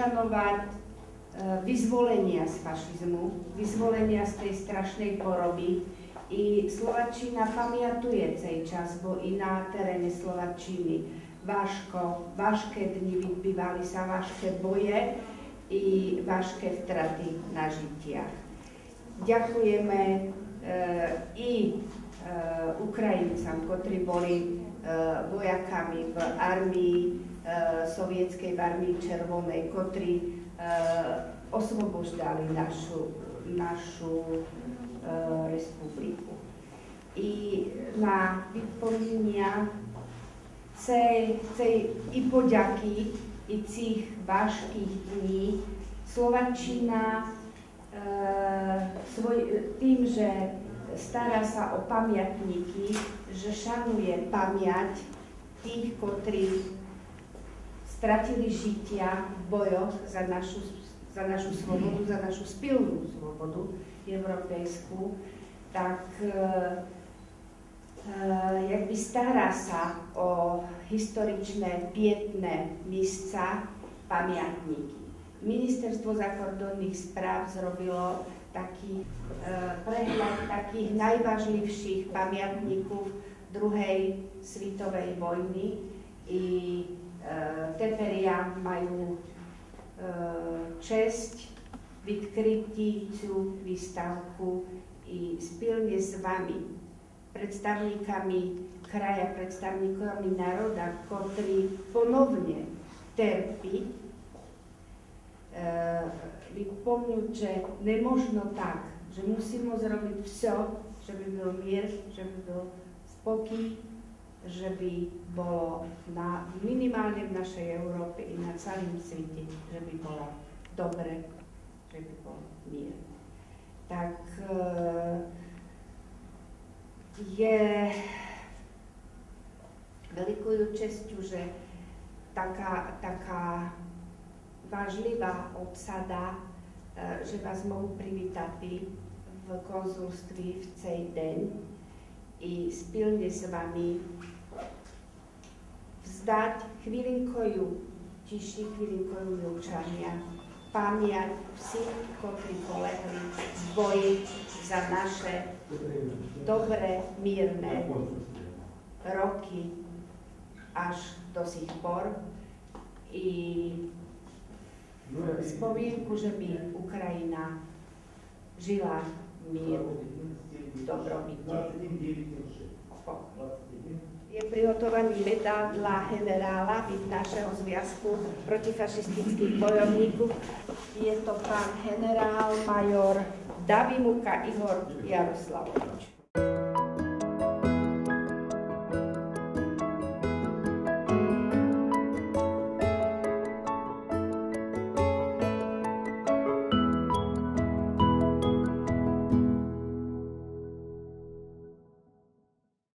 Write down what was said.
ušanovať vyzvolenia z fašizmu, vyzvolenia z tej strašnej choroby. I Slovačina pamiatuje cej čas, bo i na teréne Slovačiny vážké dni, bývali sa vážké boje i vážké vtraty na žitiach. Ďakujeme i Ukrajincom, ktorí boli vojakami v armii sovietskej, v armii červonej, ktorí osvoboždali našu republiku. I na vypomínania cej i poďaky i cích vážkých dní Slovačina tým, že stará sa o pamiatníky, že šanuje pamäť tých, ktorí stratili žitia v bojoch za našu slobodu, za našu spilnú slobodu európejskú, tak jakby stará sa o historičné, pietné místca, pamiatníky. Ministerstvo zákordonných správ zrobilo taký prehľad takých najvážlivších pamiatníkov druhej svetovej vojny. I teperia majú česť vytkrytí tú výstavku i spilne s vami, predstavníkami kraja, predstavníkami národa, ktorí ponovne trpí, vypomňuť, že nemožno tak, že musíme zrobiť vše, že by byl mier, že by byl spokoj, že by bolo minimálne v našej Európe i na celém svete, že by bolo dobre, že by bol mier. Tak je veľkou česťou, že taká vážlivá obsada, že vás mohu privítať v konzulství v cej deň i spilne s vami vzdať chvíľinkoju tiši, chvíľinkoju milčania, pamiať všich, ktorí polegli v boji za naše dobré, mírne roky až do sých por. I spomienku, že by Ukrajina žila v míru, v dobrobite. Je prihotovaný medál dla generála našeho zviazku protifašistických bojovníkov. Je to pán generál major Davimuka Ihor Jaroslavovič.